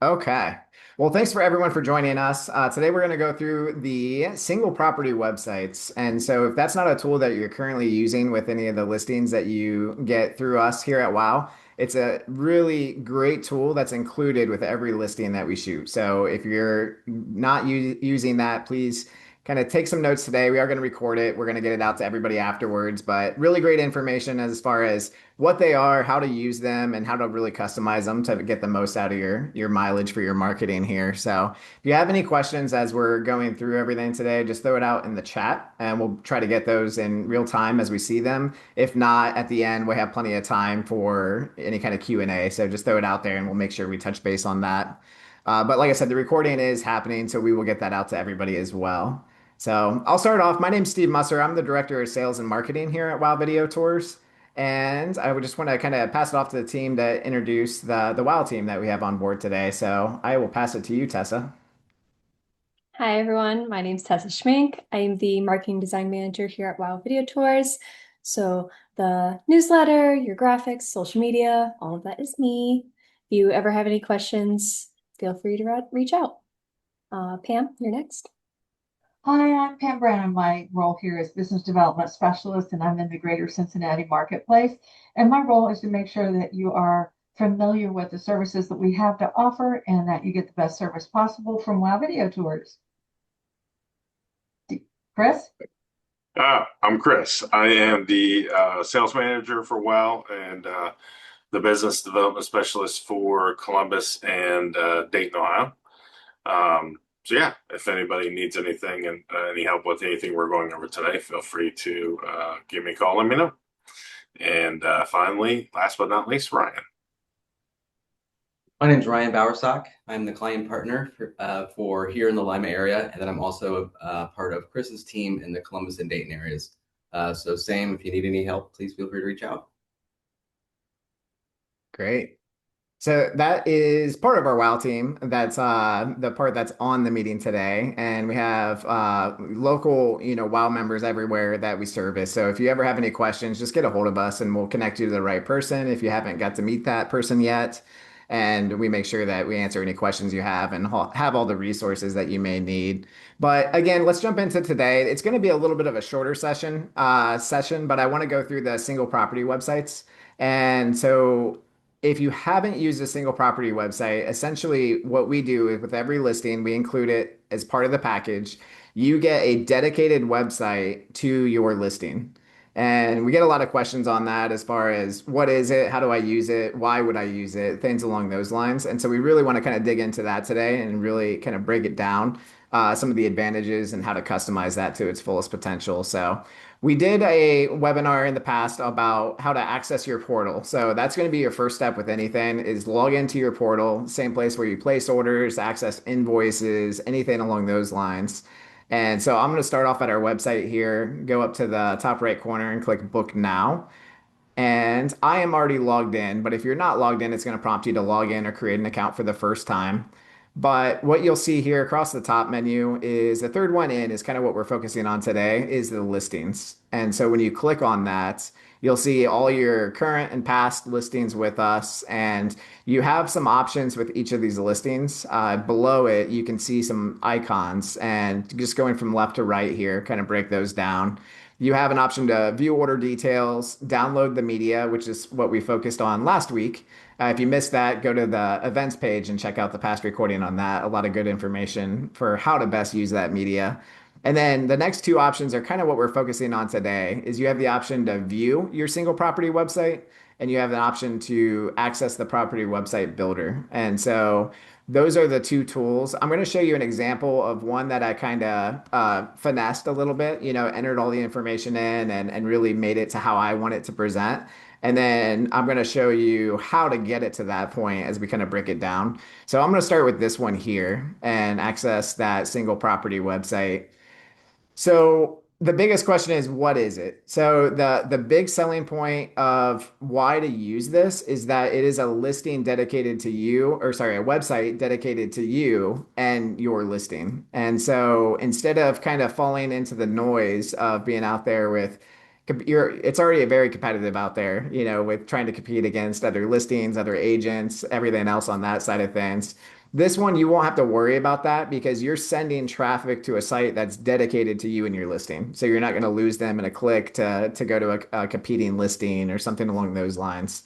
Okay. Well, thanks for everyone for joining us. Today we're going to go through the single property websites. And so if that's not a tool that you're currently using with any of the listings that you get through us here at Wow, it's a really great tool that's included with every listing that we shoot. So if you're not using that, please kind of take some notes today. We are going to record it. We're going to get it out to everybody afterwards, but really great information as far as what they are, how to use them, and how to really customize them to get the most out of your mileage for your marketing here. So if you have any questions as we're going through everything today, just throw it out in the chat and we'll try to get those in real time as we see them. If not, at the end, we have plenty of time for any kind of Q&A. So just throw it out there and we'll make sure we touch base on that. But like I said, the recording is happening, so we will get that out to everybody as well. So I'll start off. My name's Steve Musser. I'm the director of sales and marketing here at Wow Video Tours. And I would just want to kind of pass it off to the team to introduce the WoW team that we have on board today. So I will pass it to you, Tessa. Hi, everyone. My name is Tessa Schmenk. I am the marketing design manager here at Wow Video Tours. So the newsletter, your graphics, social media, all of that is me. If you ever have any questions, feel free to reach out. Pam, you're next. Hi, I'm Pam Branam. My role here is business development specialist, and I'm in the greater Cincinnati marketplace. And my role is to make sure that you are familiar with the services that we have to offer and that you get the best service possible from Wow Video Tours. Chris? I'm Chris. I am the sales manager for WOW and the business development specialist for Columbus and Dayton, Ohio. So yeah, if anybody needs anything and any help with anything we're going over today, feel free to give me a call, let me know. And finally, last but not least, Ryan. My name is Ryan Bowersock. I'm the client partner for here in the Lima area, and then I'm also part of Chris's team in the Columbus and Dayton areas. So same, if you need any help, please feel free to reach out. Great. So that is part of our WoW team. That's the part that's on the meeting today, and we have local, WoW members everywhere that we service. So if you ever have any questions, just get a hold of us, and we'll connect you to the right person if you haven't got to meet that person yet. And we make sure that we answer any questions you have and have all the resources that you may need. But again, let's jump into today. It's going to be a little bit of a shorter session, but I want to go through the single property websites. And so if you haven't used a single property website, essentially what we do is with every listing, we include it as part of the package. You get a dedicated website to your listing. And we get a lot of questions on that as far as what is it? How do I use it? Why would I use it? Things along those lines. And so we really want to kind of dig into that today and really kind of break it down, some of the advantages and how to customize that to its fullest potential. So we did a webinar in the past about how to access your portal. So that's going to be your first step with anything is log into your portal, same place where you place orders, access invoices, anything along those lines. And so I'm going to start off at our website here, go up to the top right corner and click book now. And I am already logged in, but if you're not logged in, it's going to prompt you to log in or create an account for the first time. But what you'll see here across the top menu is the third one in is kind of what we're focusing on today is the listings. And so when you click on that, you'll see all your current and past listings with us. And you have some options with each of these listings. Below it, you can see some icons and just going from left to right here, kind of break those down. You have an option to view order details, download the media, which is what we focused on last week. If you missed that, go to the events page and check out the past recording on that. A lot of good information for how to best use that media. And then the next two options are kind of what we're focusing on today is you have the option to view your single property website and you have an option to access the property website builder. And so those are the two tools. I'm going to show you an example of one that I kind of finessed a little bit, entered all the information in and really made it to how I want it to present. And then I'm going to show you how to get it to that point as we kind of break it down. So I'm going to start with this one here and access that single property website. So the biggest question is, what is it? So the big selling point of why to use this is that it is a listing dedicated to you, or sorry, a website dedicated to you and your listing. And so instead of kind of falling into the noise of being out there with it's already very competitive out there, with trying to compete against other listings, other agents, everything else on that side of things. This one, you won't have to worry about that because you're sending traffic to a site that's dedicated to you and your listing. So you're not going to lose them in a click to go to a competing listing or something along those lines.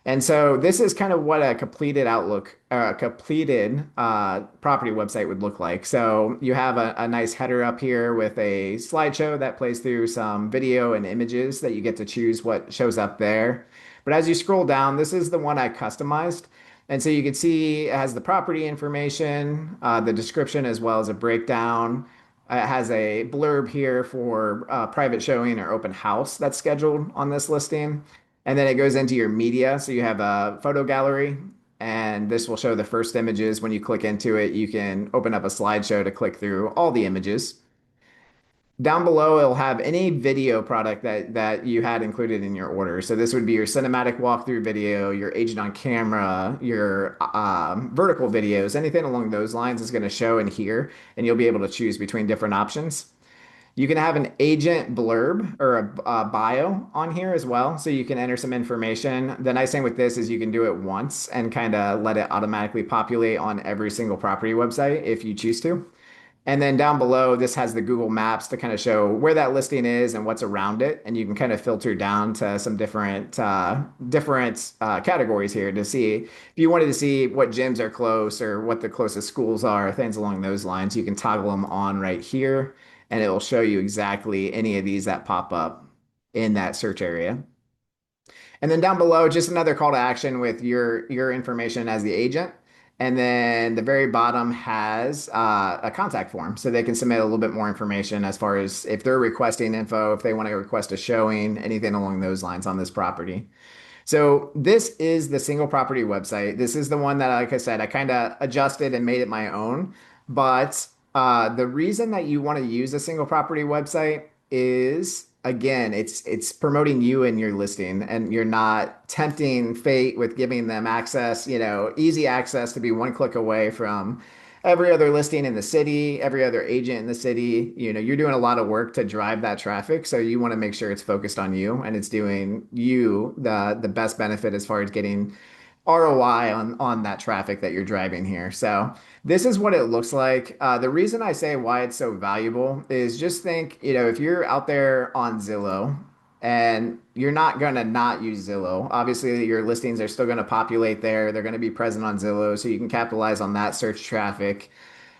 And so this is kind of what a completed outlook, a completed property website would look like. So you have a nice header up here with a slideshow that plays through some video and images that you get to choose what shows up there. But as you scroll down, this is the one I customized. And so you can see it has the property information, the description, as well as a breakdown. It has a blurb here for private showing or open house that's scheduled on this listing. And then it goes into your media. So you have a photo gallery, and this will show the first images. When you click into it, you can open up a slideshow to click through all the images. Down below, it'll have any video product that you had included in your order. So this would be your cinematic walkthrough video, your agent on camera, your vertical videos, anything along those lines is going to show in here, and you'll be able to choose between different options. You can have an agent blurb or a bio on here as well. So you can enter some information. The nice thing with this is you can do it once and kind of let it automatically populate on every single property website if you choose to. And then down below, this has the Google Maps to kind of show where that listing is and what's around it. And you can kind of filter down to some different categories here to see if you wanted to see what gyms are close or what the closest schools are, things along those lines. You can toggle them on right here, and it will show you exactly any of these that pop up in that search area. And then down below, just another call to action with your information as the agent. And then the very bottom has a contact form, so they can submit a little bit more information as far as if they're requesting info, if they want to request a showing, anything along those lines on this property. So this is the single property website. This is the one that, like I said, I kind of adjusted and made it my own. But the reason that you want to use a single property website is, again, it's promoting you and your listing, and you're not tempting fate with giving them access, easy access to be one click away from every other listing in the city, every other agent in the city. You're doing a lot of work to drive that traffic. So you want to make sure it's focused on you and it's doing you the best benefit as far as getting ROI on that traffic that you're driving here. So this is what it looks like. The reason I say why it's so valuable is just think, if you're out there on Zillow and you're not going to not use Zillow, obviously your listings are still going to populate there. They're going to be present on Zillow, so you can capitalize on that search traffic.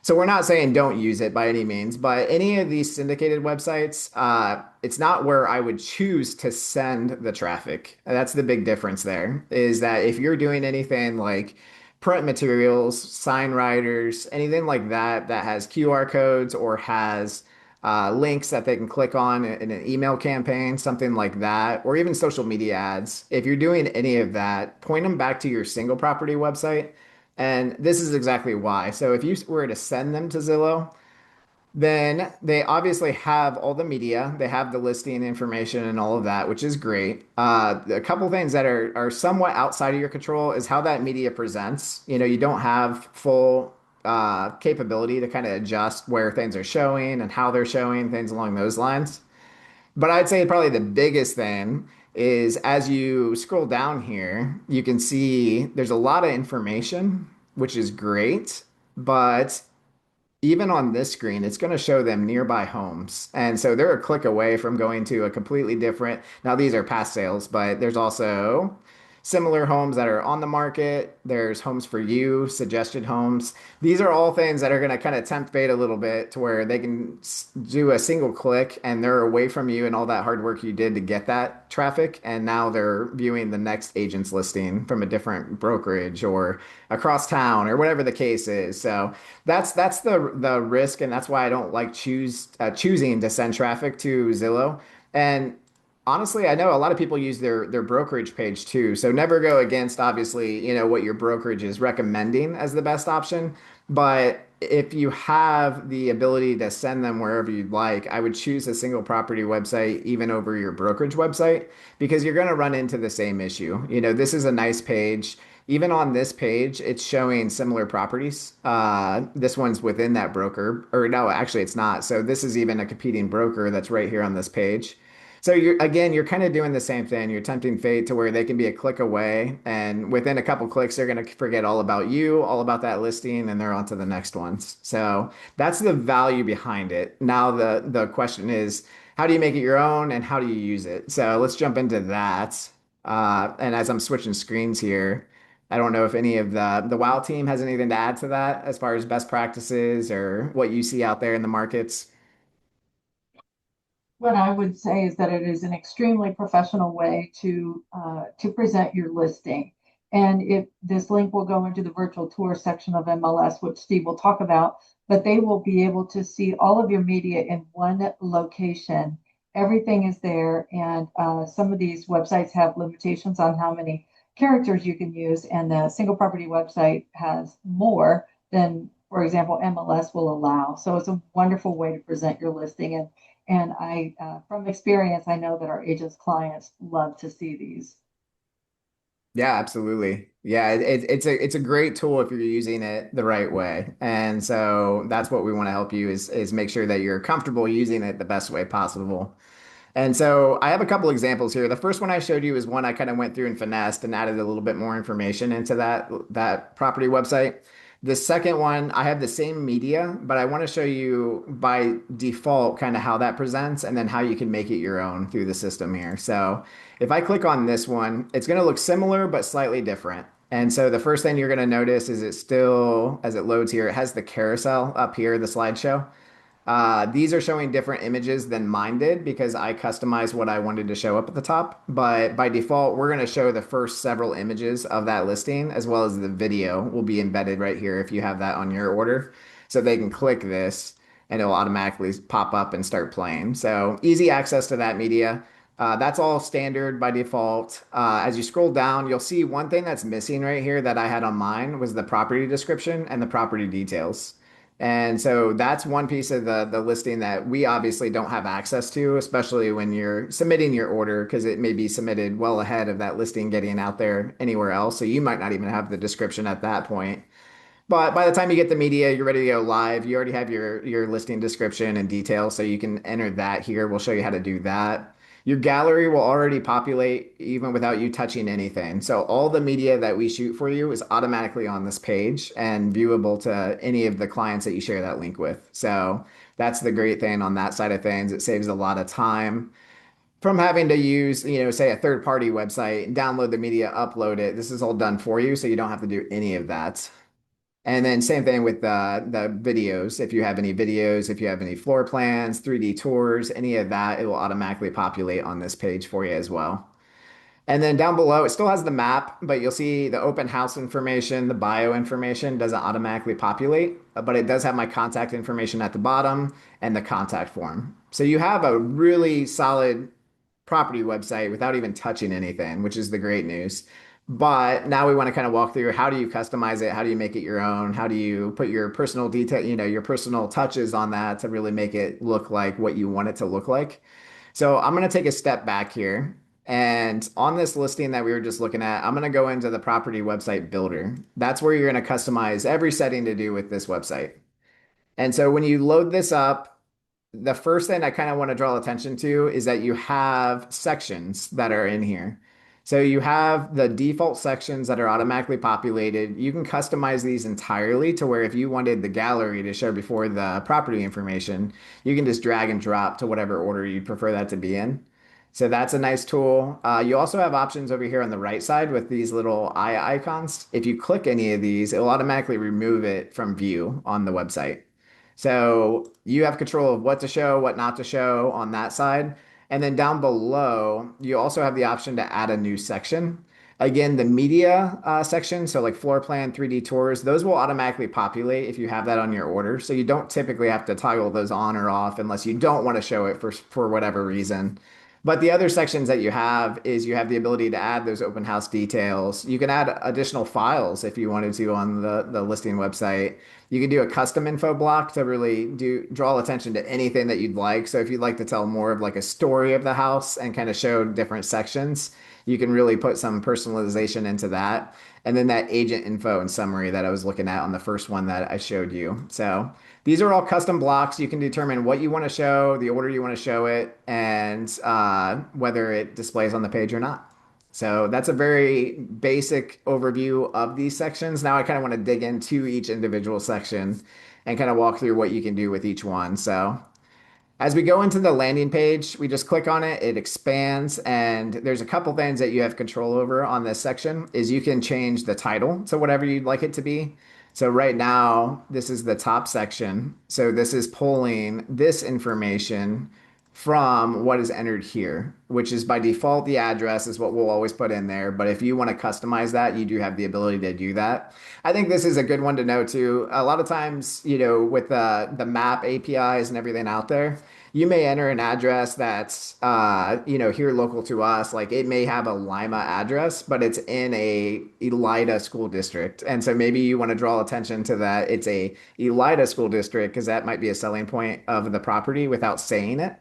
So we're not saying don't use it by any means, but any of these syndicated websites, it's not where I would choose to send the traffic. That's the big difference there, is that if you're doing anything like print materials, sign writers, anything like that that has QR codes or has links that they can click on in an email campaign, something like that, or even social media ads. If you're doing any of that, point them back to your single property website. And this is exactly why. So if you were to send them to Zillow, then they obviously have all the media, they have the listing information and all of that, which is great. A couple things that are somewhat outside of your control is how that media presents. You don't have full capability to kind of adjust where things are showing and how they're showing, things along those lines. But I'd say probably the biggest thing is as you scroll down here, you can see there's a lot of information, which is great. But even on this screen, it's going to show them nearby homes. And so they're a click away from going to a completely different. Now, these are past sales, but there's also similar homes that are on the market. There's homes for you, suggested homes. These are all things that are going to kind of tempt fate a little bit to where they can do a single click and they're away from you and all that hard work you did to get that traffic. And now they're viewing the next agent's listing from a different brokerage or across town or whatever the case is. So that's the risk. And that's why I don't like choosing to send traffic to Zillow. And honestly, I know a lot of people use their brokerage page too. So never go against, obviously, what your brokerage is recommending as the best option. But if you have the ability to send them wherever you'd like, I would choose a single property website even over your brokerage website because you're going to run into the same issue. This is a nice page. Even on this page, it's showing similar properties. This one's within that broker, or no, actually it's not. So this is even a competing broker that's right here on this page. So you're kind of doing the same thing. You're tempting fate to where they can be a click away, and within a couple clicks, they're going to forget all about you, all about that listing, and they're on to the next ones. So that's the value behind it. Now the question is, how do you make it your own, and how do you use it? So let's jump into that. And as I'm switching screens here, I don't know if any of the WoW team has anything to add to that as far as best practices or what you see out there in the markets. What I would say is that it is an extremely professional way to present your listing. And if this link will go into the virtual tour section of MLS, which Steve will talk about, but they will be able to see all of your media in one location. Everything is there, and some of these websites have limitations on how many characters you can use, and the single property website has more than, for example, MLS will allow. So it's a wonderful way to present your listing, and from experience, I know that our agents' clients love to see these. Yeah, absolutely. Yeah, it's a great tool if you're using it the right way. And so that's what we want to help you is make sure that you're comfortable using it the best way possible. And so I have a couple examples here. The first one I showed you is one I kind of went through and finessed and added a little bit more information into that property website. The second one, I have the same media, but I want to show you by default kind of how that presents and then how you can make it your own through the system here. So if I click on this one, it's going to look similar but slightly different. And so the first thing you're going to notice is it still, as it loads here, it has the carousel up here, the slideshow. These are showing different images than mine did because I customized what I wanted to show up at the top. But by default, we're going to show the first several images of that listing as well as the video will be embedded right here if you have that on your order. So they can click this and it'll automatically pop up and start playing. So easy access to that media. That's all standard by default. As you scroll down, you'll see one thing that's missing right here that I had on mine was the property description and the property details. And so that's one piece of the listing that we obviously don't have access to, especially when you're submitting your order, because it may be submitted well ahead of that listing getting out there anywhere else. So you might not even have the description at that point. But by the time you get the media, you're ready to go live. You already have your listing description and details, so you can enter that here. We'll show you how to do that. Your gallery will already populate even without you touching anything. So all the media that we shoot for you is automatically on this page and viewable to any of the clients that you share that link with. So that's the great thing on that side of things. It saves a lot of time from having to use, say a third party website, download the media, upload it. This is all done for you, so you don't have to do any of that. And then same thing with the videos. If you have any videos, if you have any floor plans, 3D tours, any of that, it will automatically populate on this page for you as well. And then down below, it still has the map, but you'll see the open house information, the bio information doesn't automatically populate, but it does have my contact information at the bottom and the contact form. So you have a really solid property website without even touching anything, which is the great news. But now we want to kind of walk through how do you customize it? How do you make it your own? How do you put your personal detail, your personal touches on that to really make it look like what you want it to look like? So I'm going to take a step back here. And on this listing that we were just looking at, I'm going to go into the property website builder. That's where you're going to customize every setting to do with this website. And so when you load this up, the first thing I kind of want to draw attention to is that you have sections that are in here. So you have the default sections that are automatically populated. You can customize these entirely to where if you wanted the gallery to show before the property information, you can just drag and drop to whatever order you prefer that to be in. So that's a nice tool. You also have options over here on the right side with these little eye icons. If you click any of these, it will automatically remove it from view on the website. So you have control of what to show, what not to show on that side. And then down below, you also have the option to add a new section. Again, the media section, so like floor plan, 3D tours, those will automatically populate if you have that on your order. So you don't typically have to toggle those on or off unless you don't want to show it for whatever reason. But the other sections that you have is you have the ability to add those open house details. You can add additional files if you wanted to on the listing website. You can do a custom info block to really draw attention to anything that you'd like. So if you'd like to tell more of like a story of the house and kind of show different sections, you can really put some personalization into that. And then that agent info and summary that I was looking at on the first one that I showed you. So these are all custom blocks. You can determine what you want to show, the order you want to show it, and whether it displays on the page or not. So that's a very basic overview of these sections. Now I kind of want to dig into each individual section and kind of walk through what you can do with each one. So as we go into the landing page, we just click on it, it expands, and there's a couple things that you have control over on this section is you can change the title to whatever you'd like it to be. So right now, this is the top section. So this is pulling this information from what is entered here, which is by default, the address is what we'll always put in there. But if you want to customize that, you do have the ability to do that. I think this is a good one to know too. A lot of times, with the map APIs and everything out there, you may enter an address that's here local to us. Like it may have a Lima address, but it's in a Elida school district. And so maybe you want to draw attention to that. It's a Elida school district because that might be a selling point of the property without saying it.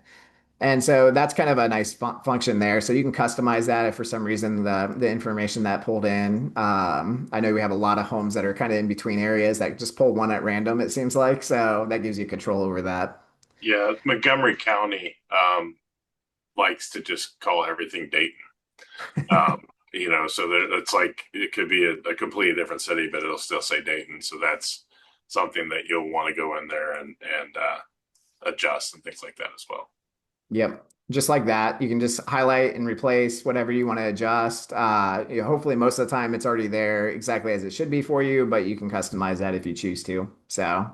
And so that's kind of a nice function there. So you can customize that if for some reason the information that pulled in. I know we have a lot of homes that are kind of in between areas that just pull one at random, it seems like. So that gives you control over that. Yeah, Montgomery County likes to just call everything Dayton. So that it's like it could be a completely different city, but it'll still say Dayton. So that's something that you'll want to go in there and adjust and things like that as well. Yep. Just like that, you can just highlight and replace whatever you want to adjust. Hopefully, most of the time it's already there exactly as it should be for you, but you can customize that if you choose to. So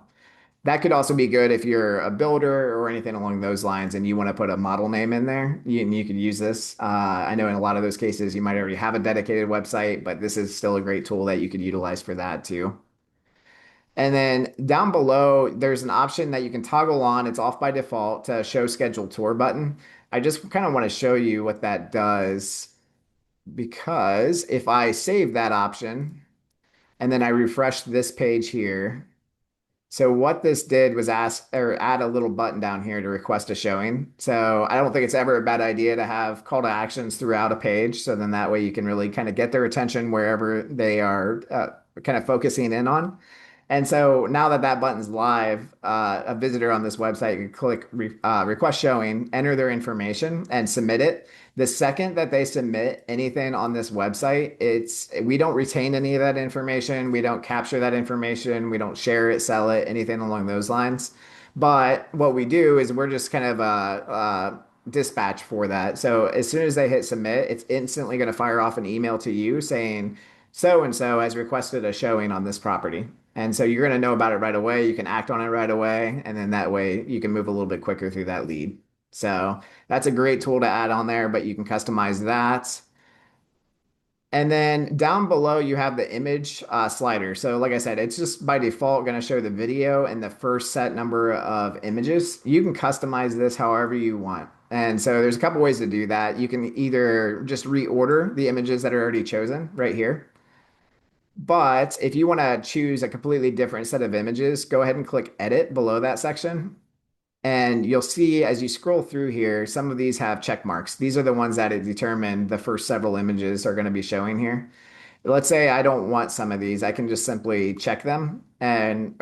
that could also be good if you're a builder or anything along those lines and you want to put a model name in there. You could use this. I know in a lot of those cases, you might already have a dedicated website, but this is still a great tool that you could utilize for that too. And then down below, there's an option that you can toggle on. It's off by default to show scheduled tour button. I just kind of want to show you what that does because if I save that option and then I refresh this page here, so what this did was ask or add a little button down here to request a showing. So I don't think it's ever a bad idea to have call to actions throughout a page. So then that way you can really kind of get their attention wherever they are kind of focusing in on. And so now that that button's live, a visitor on this website can click request showing, enter their information, and submit it. The second that they submit anything on this website, we don't retain any of that information. We don't capture that information. We don't share it, sell it, anything along those lines. But what we do is we're just kind of a dispatch for that. So as soon as they hit submit, it's instantly going to fire off an email to you saying, so and so has requested a showing on this property. And so you're going to know about it right away. You can act on it right away. And then that way you can move a little bit quicker through that lead. So that's a great tool to add on there, but you can customize that. And then down below, you have the image slider. So like I said, it's just by default going to show the video and the first set number of images. You can customize this however you want. And so there's a couple ways to do that. You can either just reorder the images that are already chosen right here. But if you want to choose a completely different set of images, go ahead and click edit below that section. And you'll see as you scroll through here, some of these have check marks. These are the ones that it determined the first several images are going to be showing here. Let's say I don't want some of these. I can just simply check them and,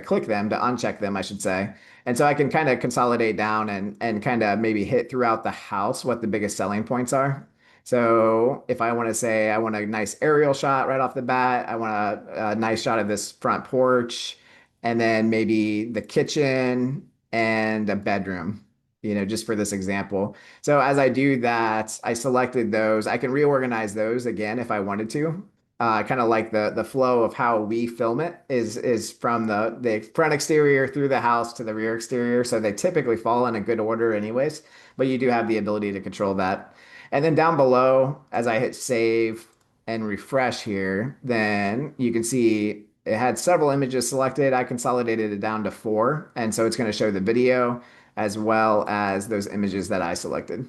click them to uncheck them, I should say. And so I can kind of consolidate down and kind of maybe hit throughout the house what the biggest selling points are. So if I want to say I want a nice aerial shot right off the bat, I want a nice shot of this front porch, and then maybe the kitchen and a bedroom, just for this example. So as I do that, I selected those. I can reorganize those again if I wanted to. Kind of like the flow of how we film it is from the front exterior through the house to the rear exterior. So they typically fall in a good order anyways, but you do have the ability to control that. And then down below, as I hit save and refresh here, then you can see it had several images selected. I consolidated it down to 4. And so it's going to show the video as well as those images that I selected.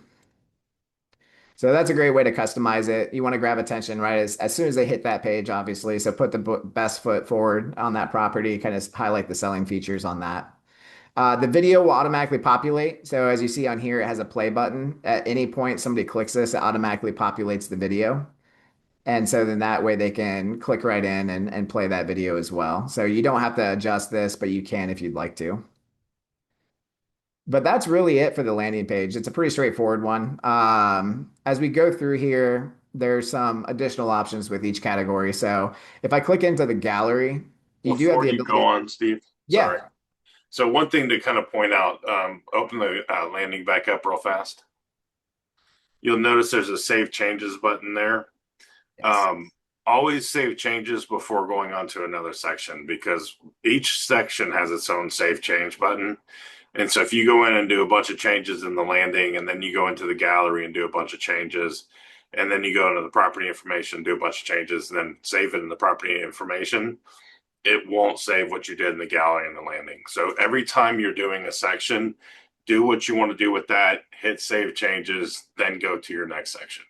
So that's a great way to customize it. You want to grab attention right as soon as they hit that page, obviously. So put the best foot forward on that property, kind of highlight the selling features on that. The video will automatically populate. So as you see on here, it has a play button. At any point somebody clicks this, it automatically populates the video. And so then that way they can click right in and play that video as well. So you don't have to adjust this, but you can if you'd like to. But that's really it for the landing page. It's a pretty straightforward one. As we go through here, there's some additional options with each category. So if I click into the gallery, you do have Before the you go ability. on, Steve, Yeah, sorry. So one thing to kind of point out, open the landing back up real fast. You'll notice there's a save changes button there. yes. Um, always save changes before going on to another section because each section has its own save change button. And so if you go in and do a bunch of changes in the landing, and then you go into the gallery and do a bunch of changes, and then you go into the property information, do a bunch of changes, and then save it in the property information, it won't save what you did in the gallery and the landing. So every time you're doing a section, do what you want to do with that, hit save changes, then go to your next section.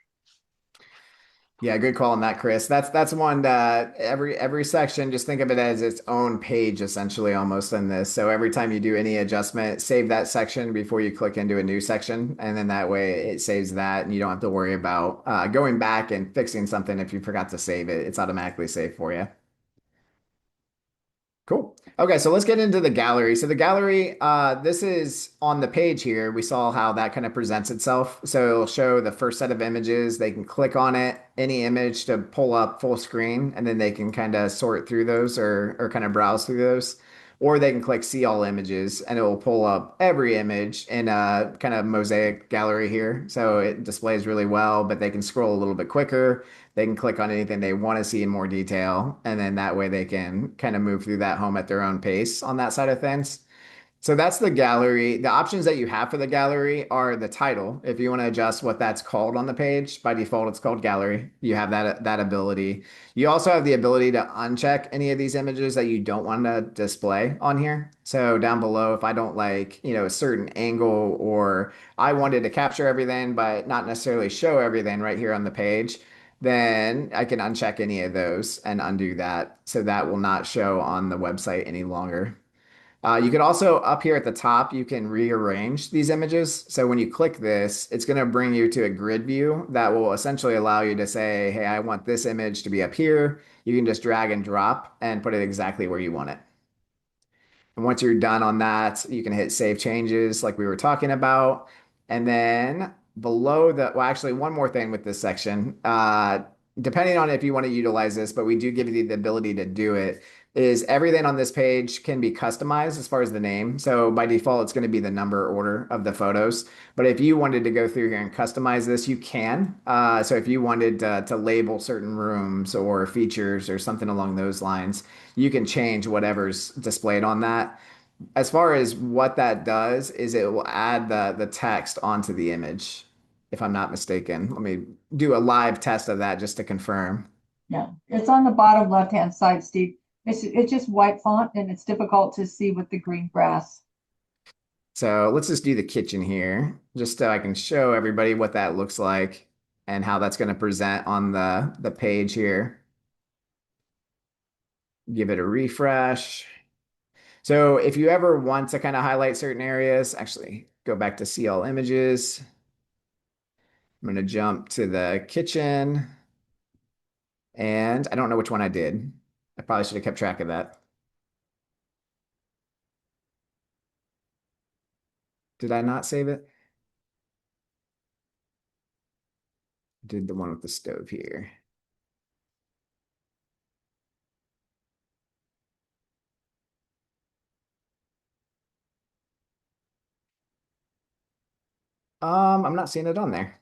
Yeah, good call on that, Chris. That's one that every section, just think of it as its own page essentially almost in this. So every time you do any adjustment, save that section before you click into a new section. And then that way it saves that and you don't have to worry about going back and fixing something if you forgot to save it. It's automatically saved for you. Cool. Okay, so let's get into the gallery. So the gallery, this is on the page here. We saw how that kind of presents itself. So it'll show the first set of images. They can click on it, any image to pull up full screen, and then they can kind of sort through those or kind of browse through those. Or they can click see all images and it will pull up every image in a kind of mosaic gallery here. So it displays really well, but they can scroll a little bit quicker. They can click on anything they want to see in more detail, and then that way they can kind of move through that home at their own pace on that side of things. So that's the gallery. The options that you have for the gallery are the title. If you want to adjust what that's called on the page, by default it's called gallery. You have that ability. You also have the ability to uncheck any of these images that you don't want to display on here. So down below, if I don't like, a certain angle or I wanted to capture everything but not necessarily show everything right here on the page, then I can uncheck any of those and undo that. So that will not show on the website any longer. You could also up here at the top, you can rearrange these images. So when you click this, it's going to bring you to a grid view that will essentially allow you to say, hey, I want this image to be up here. You can just drag and drop and put it exactly where you want it. And once you're done on that, you can hit save changes like we were talking about. And then below well, actually, one more thing with this section, depending on if you want to utilize this, but we do give you the ability to do it, is everything on this page can be customized as far as the name. So by default, it's going to be the number order of the photos. But if you wanted to go through here and customize this, you can. So if you wanted to label certain rooms or features or something along those lines, you can change whatever's displayed on that. As far as what that does is it will add the text onto the image, if I'm not mistaken. Let me do a live test of that just to confirm. Yeah, it's on the bottom left-hand side, Steve. It's just white font and it's difficult to see with the green grass. So let's just do the kitchen here, just so I can show everybody what that looks like and how that's going to present on the page here. Give it a refresh. So if you ever want to kind of highlight certain areas, actually go back to see all images. I'm going to jump to the kitchen and I don't know which one I did. I probably should have kept track of that. Did I not save it? Did the one with the stove here. I'm not seeing it on there.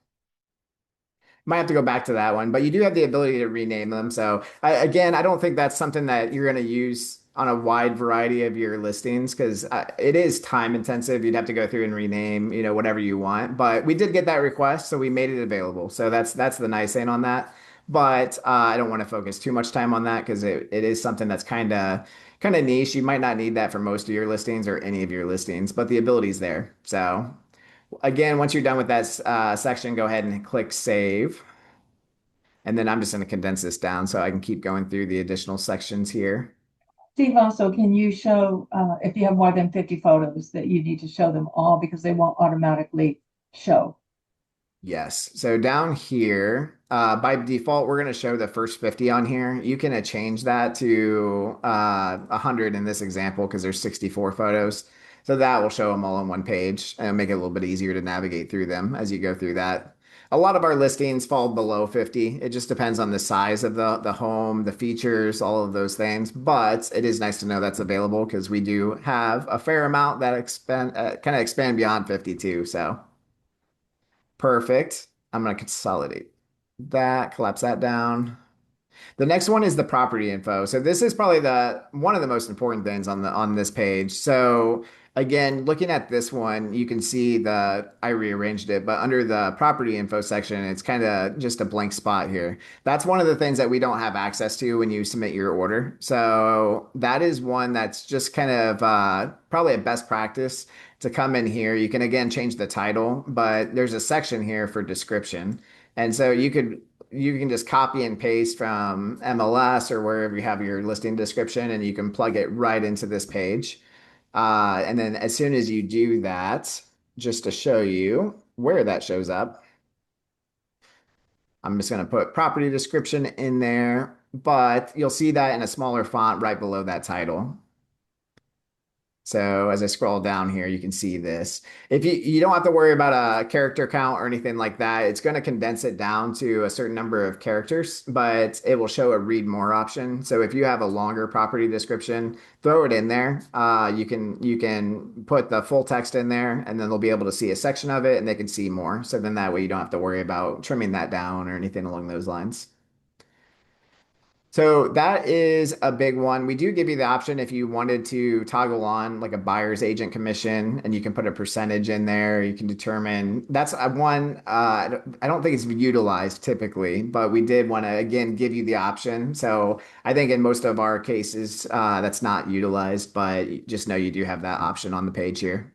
Might have to go back to that one, but you do have the ability to rename them. So again, I don't think that's something that you're going to use on a wide variety of your listings because it is time intensive. You'd have to go through and rename, whatever you want. But we did get that request, so we made it available. So that's the nice thing on that. But I don't want to focus too much time on that because it is something that's kind of niche. You might not need that for most of your listings or any of your listings, but the ability's there. So again, once you're done with that section, go ahead and click save. And then I'm just going to condense this down so I can keep going through the additional sections here. Steve, also, can you show, if you have more than 50 photos, that you need to show them all because they won't automatically show? Yes. So down here, by default, we're going to show the first 50 on here. You can change that to 100 in this example because there's 64 photos. So that will show them all on one page and make it a little bit easier to navigate through them as you go through that. A lot of our listings fall below 50. It just depends on the size of the home, the features, all of those things. But it is nice to know that's available because we do have a fair amount that kind of expand beyond 52. So. Perfect. I'm going to consolidate that, collapse that down. The next one is the property info. So this is probably the one of the most important things on this page. So again, looking at this one, you can see I rearranged it, but under the property info section, it's kind of just a blank spot here. That's one of the things that we don't have access to when you submit your order. So that is one that's just kind of probably a best practice to come in here. You can again change the title, but there's a section here for description. And so you can just copy and paste from MLS or wherever you have your listing description, and you can plug it right into this page. And then as soon as you do that, just to show you where that shows up, I'm just going to put property description in there, but you'll see that in a smaller font right below that title. So as I scroll down here, you can see this. If you don't have to worry about a character count or anything like that, it's going to condense it down to a certain number of characters, but it will show a read more option. So if you have a longer property description, throw it in there. You can put the full text in there, and then they'll be able to see a section of it, and they can see more. So then that way you don't have to worry about trimming that down or anything along those lines. So that is a big one. We do give you the option if you wanted to toggle on like a buyer's agent commission, and you can put a percentage in there. You can determine that's one. I don't think it's utilized typically, but we did want to again give you the option. So I think in most of our cases, that's not utilized, but just know you do have that option on the page here.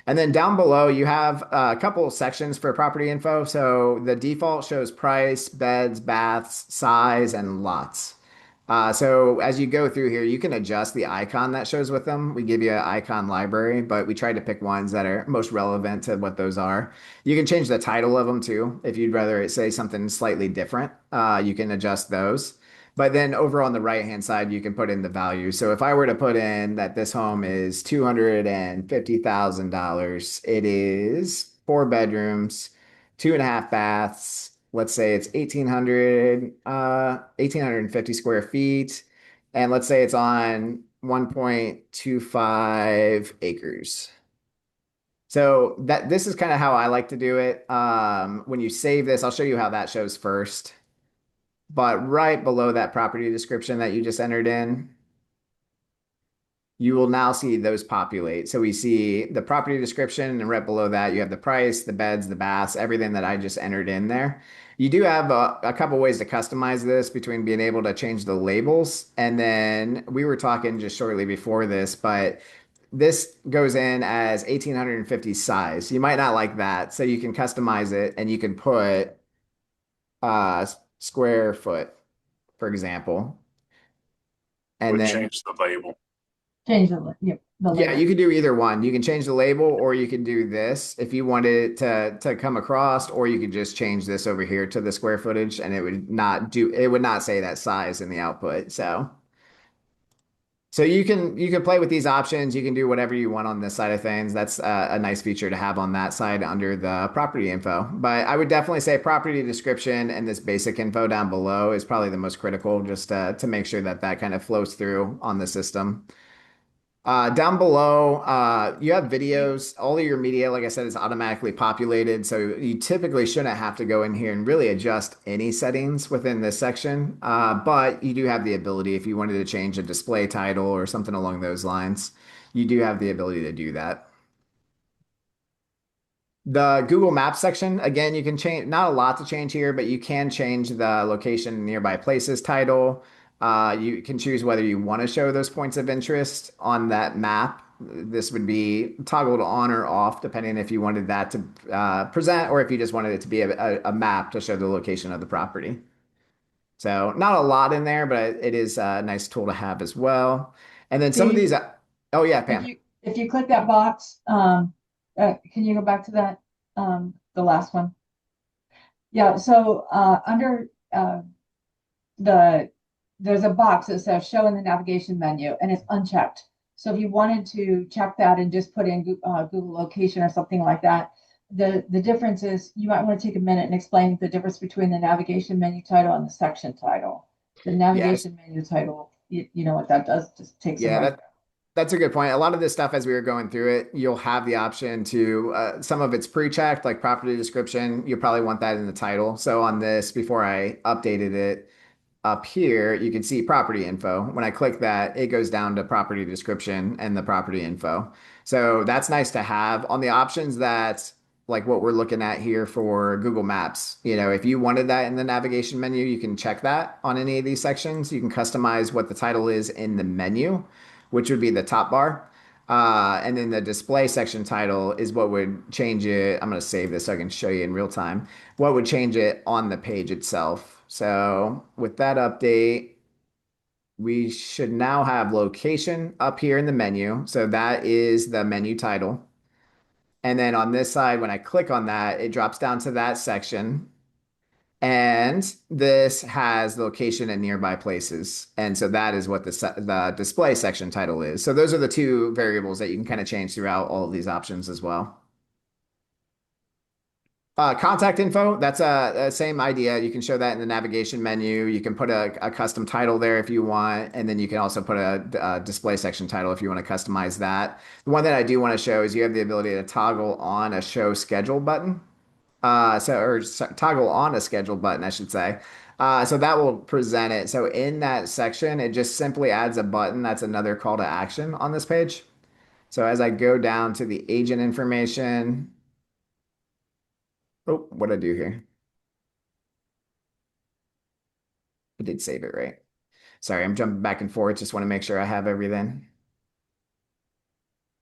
And then down below, you have a couple of sections for property info. So the default shows price, beds, baths, size, and lots. So as you go through here, you can adjust the icon that shows with them. We give you an icon library, but we try to pick ones that are most relevant to what those are. You can change the title of them too. If you'd rather it say something slightly different, you can adjust those. But then over on the right-hand side, you can put in the value. So if I were to put in that this home is $250,000, it is 4 bedrooms, 2.5 baths. Let's say it's 1,850 square feet. And let's say it's on 1.25 acres. So this is kind of how I like to do it. When you save this, I'll show you how that shows first. But right below that property description that you just entered in, you will now see those populate. So we see the property description, and right below that, you have the price, the beds, the baths, everything that I just entered in there. You do have a couple ways to customize this between being able to change the labels. And then we were talking just shortly before this, but this goes in as 1,850 size. You might not like that. So you can customize it and you can put uh, square foot, for example. And Would then, change the label. Change the yeah, label. you can do either one. You can change the label, or you can do this if you wanted it to come across, or you could just change this over here to the square footage, and it would not say that size in the output. So you can play with these options. You can do whatever you want on this side of things. That's a nice feature to have on that side under the property info. But I would definitely say property description and this basic info down below is probably the most critical, just to make sure that that kind of flows through on the system. Down below, you have videos. All of your media, like I said, is automatically populated. So you typically shouldn't have to go in here and really adjust any settings within this section. But you do have the ability, if you wanted to change a display title or something along those lines, you do have the ability to do that. The Google Maps section, again, you can change, not a lot to change here, but you can change the location nearby places title. You can choose whether you want to show those points of interest on that map. This would be toggled on or off, depending if you wanted that to present or if you just wanted it to be a map to show the location of the property. So not a lot in there, but it is a nice tool to have as well. And then some of these, Steve, oh yeah, if Pam. you click that box, can you go back to that the last one? Yeah, so under the there's a box that says show in the navigation menu and it's unchecked. So if you wanted to check that and just put in Google location or something like that, the difference is you might want to take a minute and explain the difference between the navigation menu title and the section title. The Yes. navigation menu title, you know what that does, just takes them Yeah, right. that's a good point. A lot of this stuff, as we were going through it, you'll have the option to, some of it's pre-checked, like property description. You probably want that in the title. So on this, before I updated it, up here, you can see property info. When I click that, it goes down to property description and the property info. So that's nice to have on the options that, like what we're looking at here for Google Maps. If you wanted that in the navigation menu, you can check that on any of these sections. You can customize what the title is in the menu, which would be the top bar. And then the display section title is what would change it. I'm going to save this so I can show you in real time what would change it on the page itself. So with that update, we should now have location up here in the menu. So that is the menu title. And then on this side, when I click on that, it drops down to that section. And this has location and nearby places. And so that is what the display section title is. So those are the two variables that you can kind of change throughout all of these options as well. Contact info, that's a same idea. You can show that in the navigation menu. You can put a custom title there if you want, and then you can also put a display section title if you want to customize that. The one that I do want to show is you have the ability to toggle on a show schedule button. Toggle on a schedule button, I should say. So that will present it. So in that section, it just simply adds a button. That's another call to action on this page. So as I go down to the agent information, oh, what did I do here? I did save it right. Sorry, I'm jumping back and forth. Just want to make sure I have everything.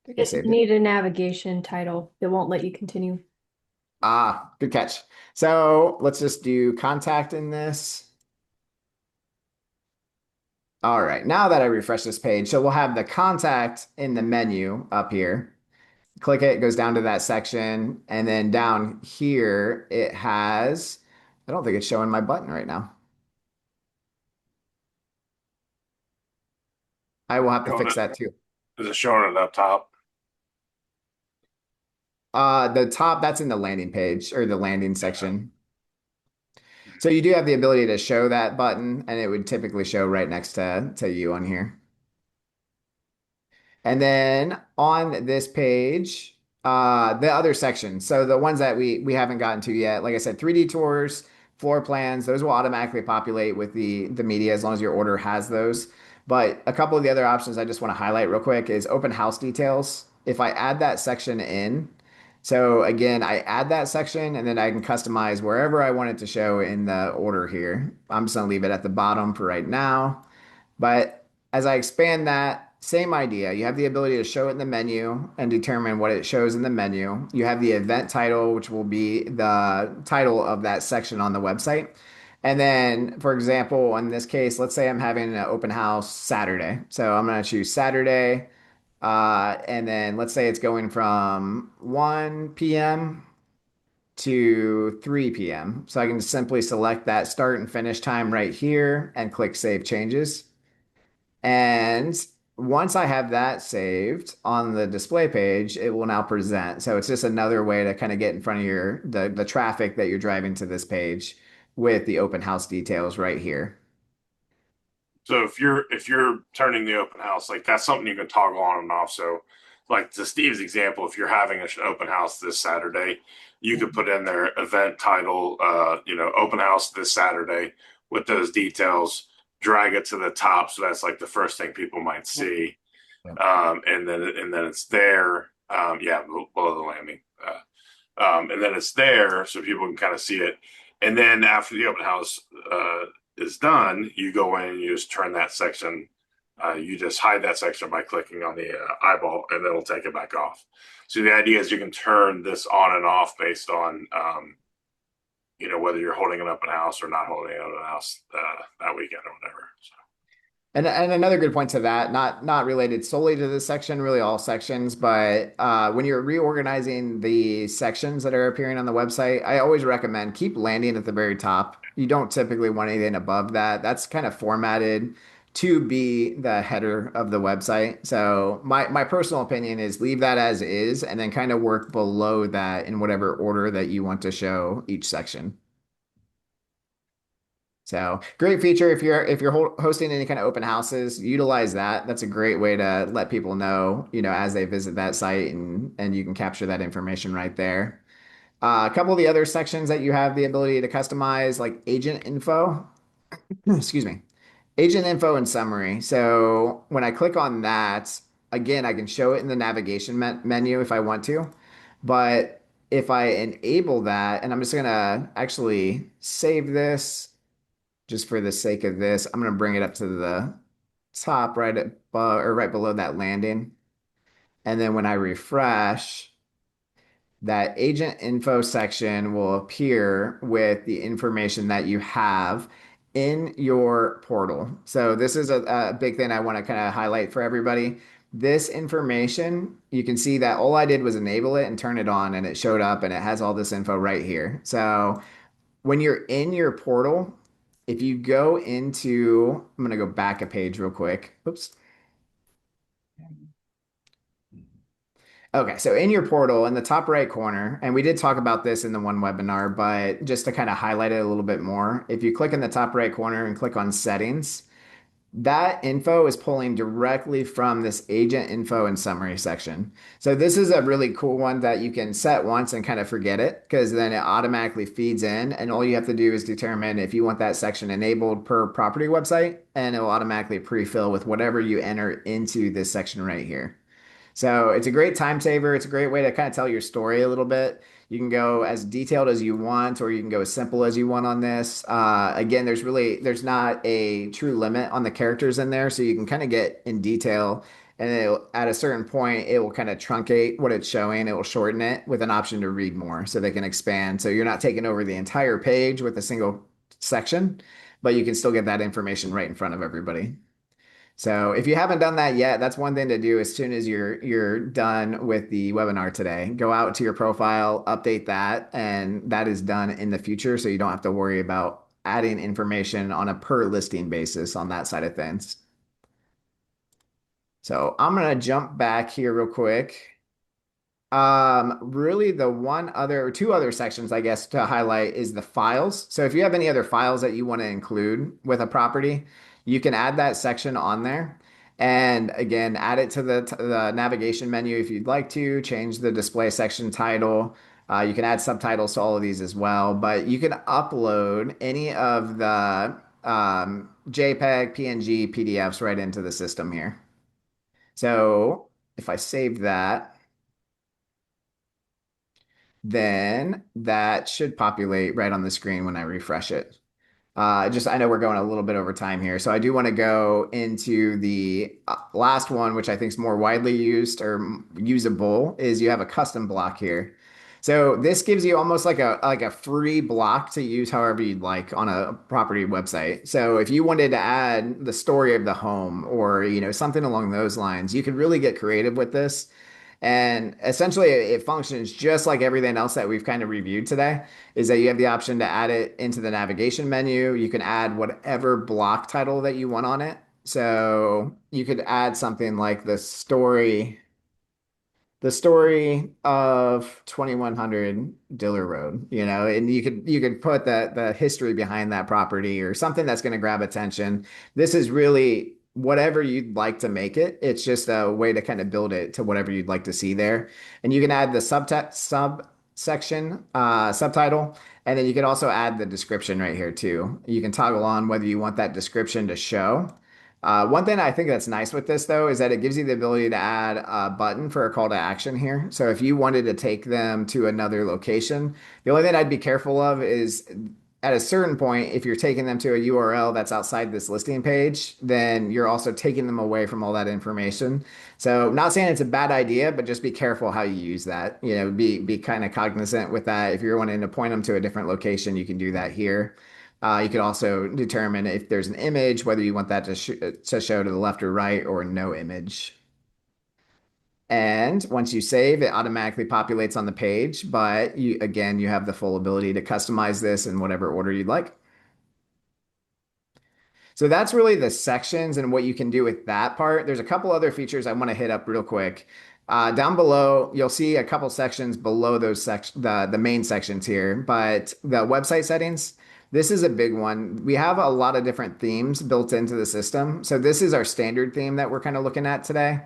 I think I You saved it. need a navigation title. It won't let you continue. Good catch. So let's just do contact in this. All right, now that I refresh this page, so we'll have the contact in the menu up here. Click it, it goes down to that section. And then down here, it has, I don't think it's showing my button right now. I will have to Showing fix it, that too. is it showing it up top? The top, that's in the landing page or the landing section. So you do have the ability to show that button, and it would typically show right next to you on here. And then on this page, the other sections. So the ones that we haven't gotten to yet, like I said, 3D tours, floor plans, those will automatically populate with the media as long as your order has those. But a couple of the other options I just want to highlight real quick is open house details. If I add that section in, so again, I add that section and then I can customize wherever I want it to show in the order here. I'm just gonna leave it at the bottom for right now. But as I expand that, same idea. You have the ability to show it in the menu and determine what it shows in the menu. You have the event title, which will be the title of that section on the website. And then, for example, in this case, let's say I'm having an open house Saturday. So I'm going to choose Saturday. And then let's say it's going from 1 p.m. to 3 p.m. So I can simply select that start and finish time right here and click Save Changes. And once I have that saved on the display page, it will now present. So it's just another way to kind of get in front of the traffic that you're driving to this page with the open house details right here. So if you're turning the open house, like that's something you can toggle on and off. So like to Steve's example, if you're having an open house this Saturday, you could put in their event title, open house this Saturday with those details, drag it to the top. So that's like the first thing people might see. And then it's there. Below the landing. And then it's there so people can kind of see it. And then after the open house is done, you go in and you just turn that section. You just hide that section by clicking on the eyeball, and then it'll take it back off. So the idea is you can turn this on and off based on whether you're holding an open house or not holding an open house that weekend or whatever. So. And another good point to that, not related solely to this section, really all sections, but when you're reorganizing the sections that are appearing on the website, I always recommend keep landing at the very top. You don't typically want anything above that. That's kind of formatted to be the header of the website. So my personal opinion is leave that as is, and then kind of work below that in whatever order that you want to show each section. So great feature if you're hosting any kind of open houses, utilize that. That's a great way to let people know, as they visit that site, and you can capture that information right there. A couple of the other sections that you have the ability to customize, like agent info, excuse me, agent info and summary. So when I click on that, again, I can show it in the navigation menu if I want to, but if I enable that, and I'm just gonna actually save this just for the sake of this, I'm going to bring it up to the top right above or right below that landing. And then when I refresh, that agent info section will appear with the information that you have in your portal. So this is a big thing I want to kind of highlight for everybody. This information, you can see that all I did was enable it and turn it on, and it showed up and it has all this info right here. So when you're in your portal, if you go into, I'm going to go back a page real quick. Oops. Okay, so in your portal in the top right corner, and we did talk about this in the one webinar, but just to kind of highlight it a little bit more, if you click in the top right corner and click on settings, that info is pulling directly from this agent info and summary section. So this is a really cool one that you can set once and kind of forget it, because then it automatically feeds in, and all you have to do is determine if you want that section enabled per property website, and it will automatically pre-fill with whatever you enter into this section right here. So it's a great time saver. It's a great way to kind of tell your story a little bit. You can go as detailed as you want, or you can go as simple as you want on this. Again, there's not a true limit on the characters in there, so you can kind of get in detail. And at a certain point, it will kind of truncate what it's showing. It will shorten it with an option to read more, so they can expand. So you're not taking over the entire page with a single section, but you can still get that information right in front of everybody. So if you haven't done that yet, that's one thing to do as soon as you're done with the webinar today. Go out to your profile, update that, and that is done in the future, so you don't have to worry about adding information on a per listing basis on that side of things. So I'm gonna jump back here real quick. Really the one other or two other sections, I guess, to highlight is the files. So if you have any other files that you want to include with a property, you can add that section on there. And again, add it to the navigation menu if you'd like to, change the display section title. You can add subtitles to all of these as well, but you can upload any of the JPEG, PNG, PDFs right into the system here. So if I save that, then that should populate right on the screen when I refresh it. I know we're going a little bit over time here, so I do want to go into the last one, which I think is more widely used or usable, is you have a custom block here. So this gives you almost like a free block to use however you'd like on a property website. So if you wanted to add the story of the home or something along those lines, you could really get creative with this. And essentially, it functions just like everything else that we've kind of reviewed today, is that you have the option to add it into the navigation menu. You can add whatever block title that you want on it. So you could add something like the story of 2100 Diller Road, and you could put the history behind that property or something that's going to grab attention. This is really whatever you'd like to make it. It's just a way to kind of build it to whatever you'd like to see there. And you can add the subsection subtitle, and then you can also add the description right here too. You can toggle on whether you want that description to show. One thing I think that's nice with this, though, is that it gives you the ability to add a button for a call to action here. So if you wanted to take them to another location, the only thing I'd be careful of is at a certain point, if you're taking them to a URL that's outside this listing page, then you're also taking them away from all that information. So, not saying it's a bad idea, but just be careful how you use that. Be kind of cognizant with that. If you're wanting to point them to a different location, you can do that here. You could also determine if there's an image, whether you want that to show to the left or right, or no image. And once you save, it automatically populates on the page, but you have the full ability to customize this in whatever order you'd like. So that's really the sections and what you can do with that part. There's a couple other features I want to hit up real quick. Down below, you'll see a couple sections below those the main sections here, but the website settings, this is a big one. We have a lot of different themes built into the system. So this is our standard theme that we're kind of looking at today.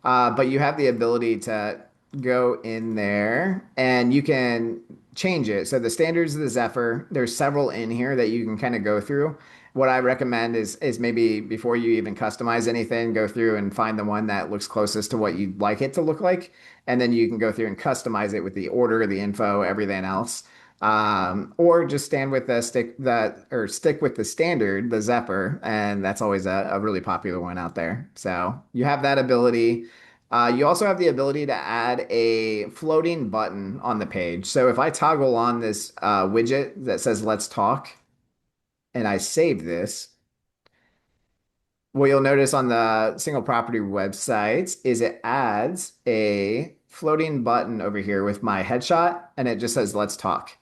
But you have the ability to go in there and you can change it. So the standards of the Zephyr, there's several in here that you can kind of go through. What I recommend is maybe before you even customize anything, go through and find the one that looks closest to what you'd like it to look like. And then you can go through and customize it with the order, the info, everything else. Or just stand with stick with the standard, the Zephyr, and that's always a really popular one out there. So you have that ability. You also have the ability to add a floating button on the page. So if I toggle on this widget that says "Let's talk" and I save this, what you'll notice on the single property websites is it adds a floating button over here with my headshot, and it just says "Let's talk."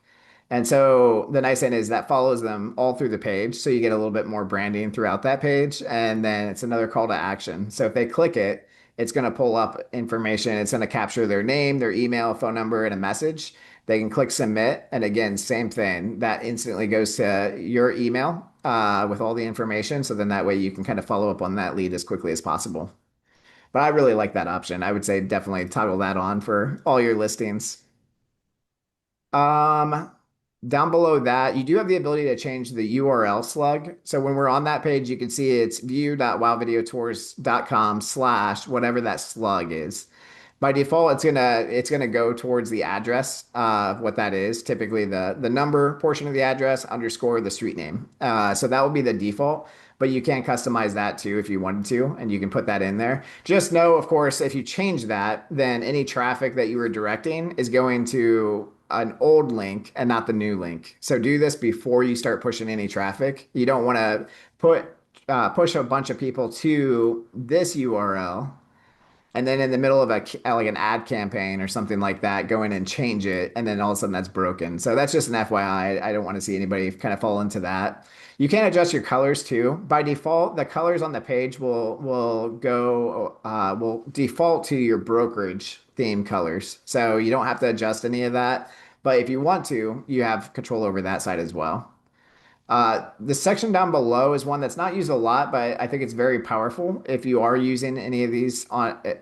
And so the nice thing is that follows them all through the page. So you get a little bit more branding throughout that page. And then it's another call to action. So if they click it, it's going to pull up information. It's going to capture their name, their email, phone number, and a message. They can click submit. And again, same thing. That instantly goes to your email with all the information. So then that way you can kind of follow up on that lead as quickly as possible. But I really like that option. I would say definitely toggle that on for all your listings. Um, Down below that, you do have the ability to change the URL slug. So when we're on that page, you can see it's view.wowvideotours.com/ whatever that slug is. By default, it's gonna go towards the address of what that is, typically the number portion of the address underscore the street name. So that will be the default, but you can customize that too if you wanted to, and you can put that in there. Just know, of course, if you change that, then any traffic that you were directing is going to an old link and not the new link. So do this before you start pushing any traffic. You don't want to push a bunch of people to this URL and then in the middle of like an ad campaign or something like that, go in and change it, and then all of a sudden that's broken. So that's just an FYI. I don't want to see anybody kind of fall into that. You can adjust your colors too. By default, the colors on the page will default to your brokerage theme colors. So you don't have to adjust any of that. But if you want to, you have control over that side as well. The section down below is one that's not used a lot, but I think it's very powerful if you are using any of these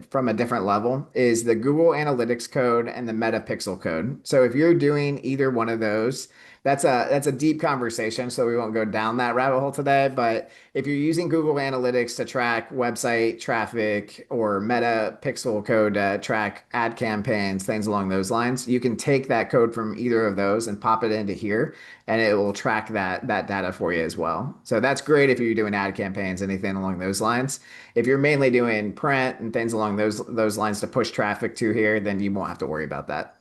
from a different level, is the Google Analytics code and the Metapixel code. So if you're doing either one of those, that's a deep conversation, so we won't go down that rabbit hole today. But if you're using Google Analytics to track website traffic or Metapixel code to track ad campaigns, things along those lines, you can take that code from either of those and pop it into here, and it will track that data for you as well. So that's great if you're doing ad campaigns, anything along those lines. If you're mainly doing print and things along those lines to push traffic to here, then you won't have to worry about that.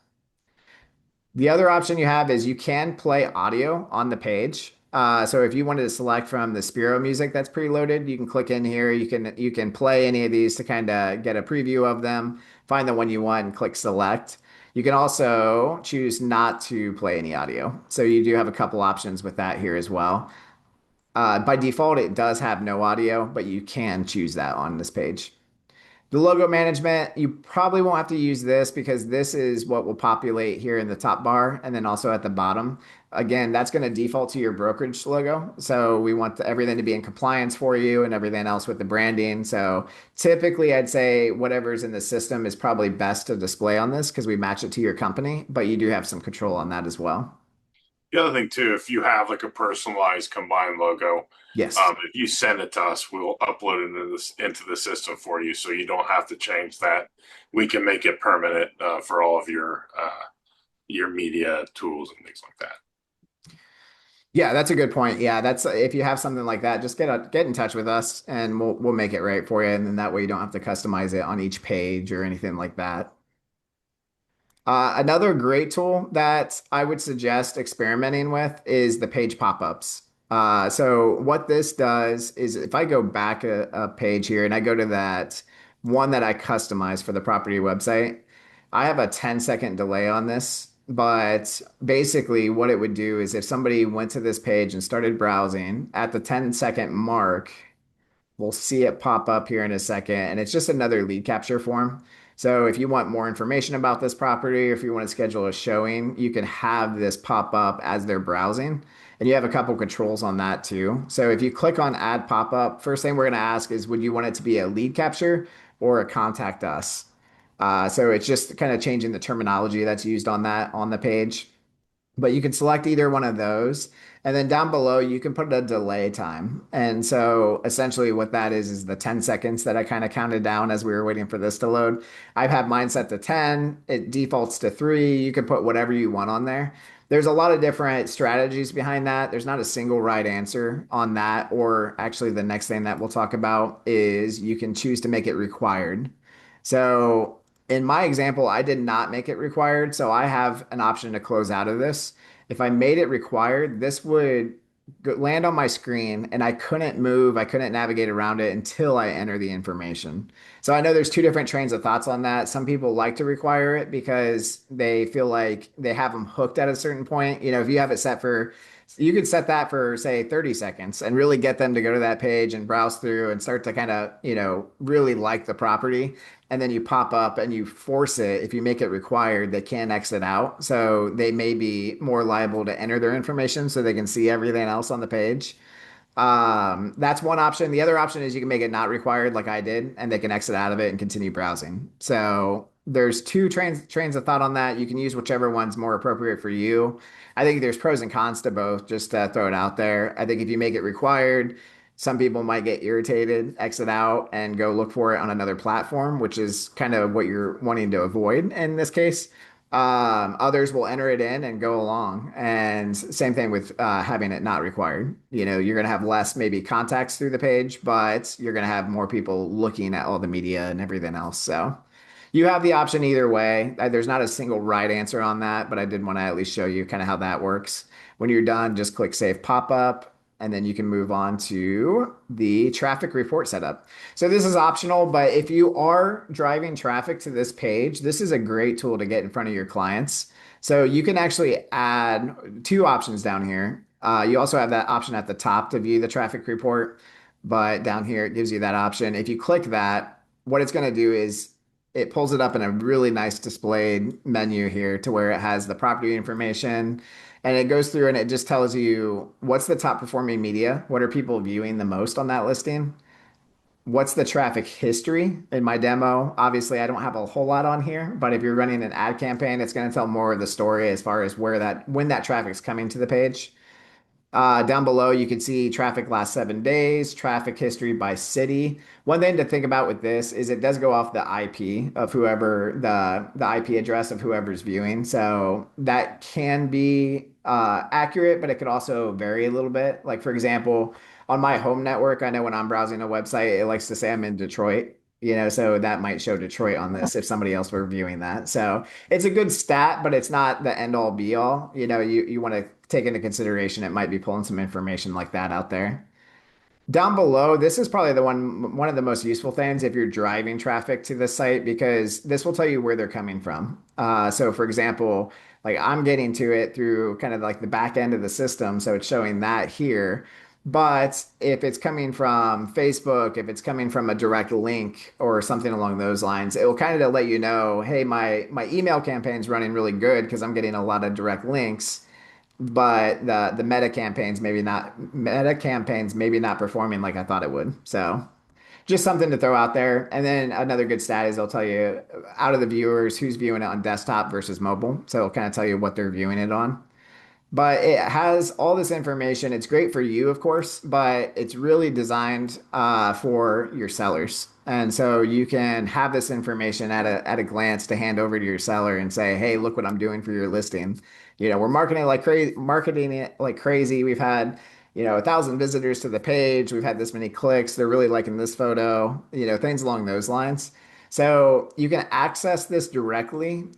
The other option you have is you can play audio on the page. So if you wanted to select from the Spiro music that's preloaded, you can click in here. You can play any of these to kind of get a preview of them, find the one you want and click select. You can also choose not to play any audio. So you do have a couple options with that here as well. By default, it does have no audio, but you can choose that on this page. The logo management, you probably won't have to use this because this is what will populate here in the top bar and then also at the bottom. Again, that's going to default to your brokerage logo. So we want everything to be in compliance for you and everything else with the branding. So typically I'd say whatever's in the system is probably best to display on this because we match it to your company, but you do have some control on that as well. The other thing too, if you have like a personalized combined logo, Yes. if you send it to us, we'll upload it into the system for you, so you don't have to change that. We can make it permanent for all of your media tools and things like that. Yeah, that's a good point. Yeah, that's if you have something like that, just get in touch with us and we'll make it right for you. And then that way you don't have to customize it on each page or anything like that. Another great tool that I would suggest experimenting with is the page pop-ups. So what this does is if I go back a page here and I go to that one that I customized for the property website, I have a 10-second delay on this. But basically, what it would do is if somebody went to this page and started browsing at the 10-second mark, we'll see it pop up here in a second, and it's just another lead capture form. So if you want more information about this property, or if you want to schedule a showing, you can have this pop up as they're browsing. And you have a couple controls on that too. So if you click on add pop up, first thing we're going to ask is, would you want it to be a lead capture or a contact us? So it's just kind of changing the terminology that's used on that on the page. But you can select either one of those. And then down below, you can put a delay time. And so essentially what that is the 10 seconds that I kind of counted down as we were waiting for this to load. I've had mine set to 10. It defaults to 3. You can put whatever you want on there. There's a lot of different strategies behind that. There's not a single right answer on that. Or actually, the next thing that we'll talk about is you can choose to make it required. So in my example, I did not make it required, so I have an option to close out of this. If I made it required, this would land on my screen and I couldn't move, I couldn't navigate around it until I enter the information. So I know there's two different trains of thoughts on that. Some people like to require it because they feel like they have them hooked at a certain point. You know, if you have it set for, you could set that for, say, 30 seconds and really get them to go to that page and browse through and start to kind of, really like the property, and then you pop up and you force it. If you make it required, they can't exit out. So they may be more liable to enter their information so they can see everything else on the page. That's one option. The other option is you can make it not required, like I did, and they can exit out of it and continue browsing. So there's two trains of thought on that. You can use whichever one's more appropriate for you. I think there's pros and cons to both, just to throw it out there. I think if you make it required, some people might get irritated, exit out, and go look for it on another platform, which is kind of what you're wanting to avoid in this case. Others will enter it in and go along. And same thing with having it not required. You know, you're going to have less maybe contacts through the page, but you're going to have more people looking at all the media and everything else. So you have the option either way. There's not a single right answer on that, but I did want to at least show you kind of how that works. When you're done, just click Save Pop-up, and then you can move on to the traffic report setup. So this is optional, but if you are driving traffic to this page, this is a great tool to get in front of your clients. So you can actually add two options down here. You also have that option at the top to view the traffic report, but down here it gives you that option. If you click that, what it's going to do is it pulls it up in a really nice displayed menu here to where it has the property information, and it goes through and it just tells you what's the top performing media, what are people viewing the most on that listing, what's the traffic history. In my demo, obviously I don't have a whole lot on here, but if you're running an ad campaign, it's going to tell more of the story as far as when that traffic's coming to the page. Down below, you can see traffic last 7 days, traffic history by city. One thing to think about with this is it does go off the IP of whoever the IP address of whoever's viewing. So that can be accurate, but it could also vary a little bit. Like for example, on my home network, I know when I'm browsing a website, it likes to say I'm in Detroit. So that might show Detroit on this if somebody else were viewing that. So it's a good stat, but it's not the end all be all. You want to take into consideration it might be pulling some information like that out there. Down below, this is probably one of the most useful things if you're driving traffic to the site, because this will tell you where they're coming from. So for example, like I'm getting to it through kind of like the back end of the system, so it's showing that here. But if it's coming from Facebook, if it's coming from a direct link or something along those lines, it will kind of let you know, hey, my email campaign's running really good because I'm getting a lot of direct links, but the meta campaigns maybe not performing like I thought it would. So just something to throw out there. And then another good stat is they'll tell you out of the viewers who's viewing it on desktop versus mobile. So it'll kind of tell you what they're viewing it on. But it has all this information. It's great for you, of course, but it's really designed for your sellers. And so you can have this information at a glance to hand over to your seller and say, hey, look what I'm doing for your listing. We're marketing it like crazy. We've had, 1,000 visitors to the page. We've had this many clicks. They're really liking this photo, things along those lines. So you can access this directly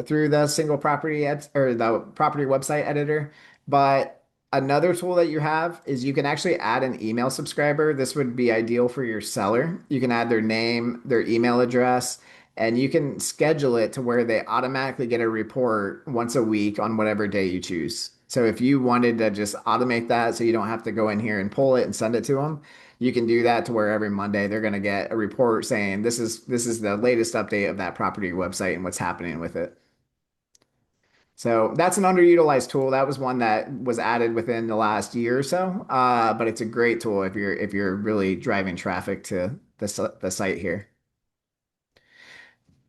through the single property or the property website editor. But another tool that you have is you can actually add an email subscriber. This would be ideal for your seller. You can add their name, their email address, and you can schedule it to where they automatically get a report once a week on whatever day you choose. So if you wanted to just automate that so you don't have to go in here and pull it and send it to them, you can do that to where every Monday they're going to get a report saying this is the latest update of that property website and what's happening with it. So that's an underutilized tool. That was one that was added within the last year or so. But it's a great tool if you're really driving traffic to the site here.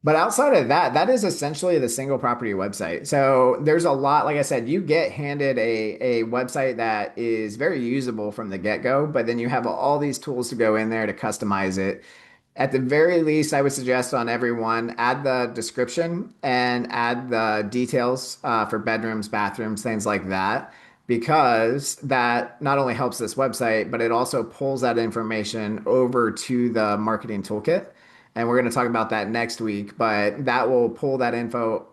But outside of that, that is essentially the single property website. So there's a lot, like I said, you get handed a website that is very usable from the get-go, but then you have all these tools to go in there to customize it. At the very least, I would suggest on everyone, add the description and add the details for bedrooms, bathrooms, things like that, because that not only helps this website, but it also pulls that information over to the marketing toolkit. And we're going to talk about that next week, but that will pull that info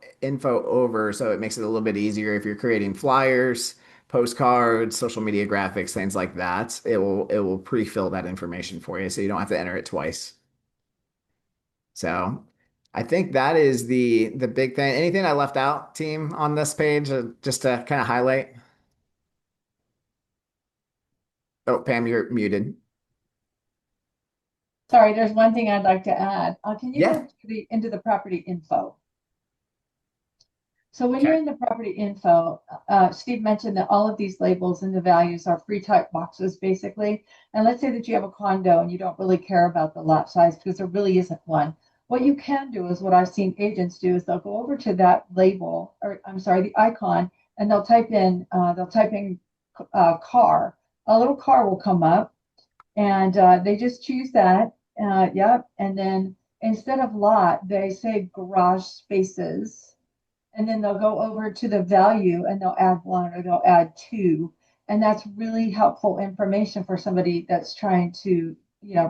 over so it makes it a little bit easier if you're creating flyers, postcards, social media graphics, things like that. It will pre-fill that information for you so you don't have to enter it twice. So I think that is the big thing. Anything I left out, team, on this page, just to kind of highlight? Oh, Pam, you're muted. Sorry, there's one thing I'd like to add. Can you Yeah. go into the property info? So when Okay. you're in the property info, Steve mentioned that all of these labels and the values are free type boxes, basically. And let's say that you have a condo and you don't really care about the lot size because there really isn't one. What you can do is what I've seen agents do is they'll go over to that label, or I'm sorry, the icon, and they'll type in car. A little car will come up, and they just choose that. Yep. And then instead of lot, they say garage spaces, and then they'll go over to the value and they'll add one or they'll add two. And that's really helpful information for somebody that's trying to,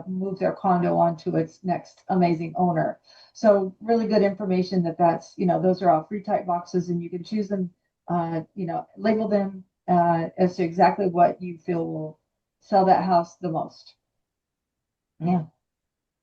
move their condo onto its next amazing owner. So really good information those are all free type boxes and you can choose them, label them as to exactly what you feel will sell that house the most. Yeah.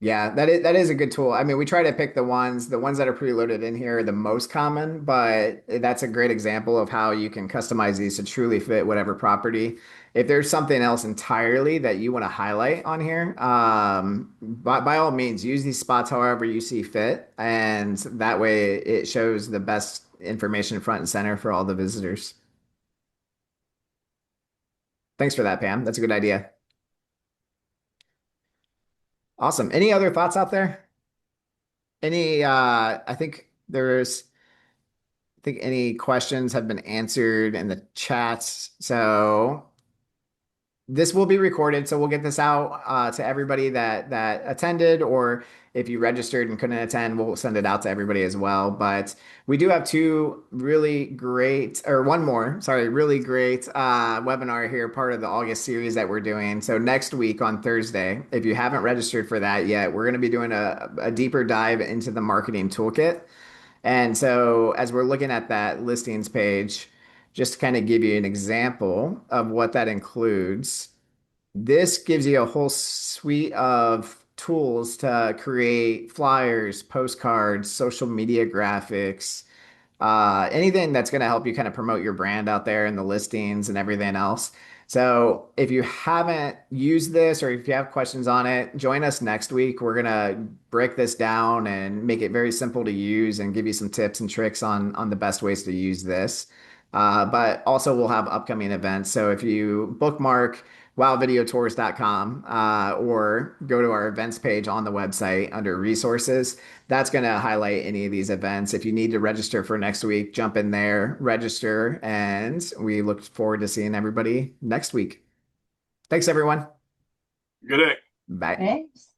Yeah, that is a good tool. I mean, we try to pick the ones that are preloaded in here are the most common, but that's a great example of how you can customize these to truly fit whatever property. If there's something else entirely that you want to highlight on here, by all means, use these spots however you see fit, and that way it shows the best information front and center for all the visitors. Thanks for that, Pam. That's a good idea. Awesome. Any other thoughts out there? I think any questions have been answered in the chats. So this will be recorded, so we'll get this out to everybody that attended, or if you registered and couldn't attend, we'll send it out to everybody as well. But we do have one more, sorry, really great webinar here, part of the August series that we're doing. So next week on Thursday, if you haven't registered for that yet, we're going to be doing a deeper dive into the marketing toolkit. And so as we're looking at that listings page, just to kind of give you an example of what that includes, this gives you a whole suite of tools to create flyers, postcards, social media graphics, anything that's going to help you kind of promote your brand out there in the listings and everything else. So if you haven't used this or if you have questions on it, join us next week. We're going to break this down and make it very simple to use and give you some tips and tricks on the best ways to use this. But also we'll have upcoming events. So if you bookmark wowvideotours.com or go to our events page on the website under resources, that's going to highlight any of these events. If you need to register for next week, jump in there, register, and we look forward to seeing everybody next week. Thanks, everyone. Good day. Bye. Thanks.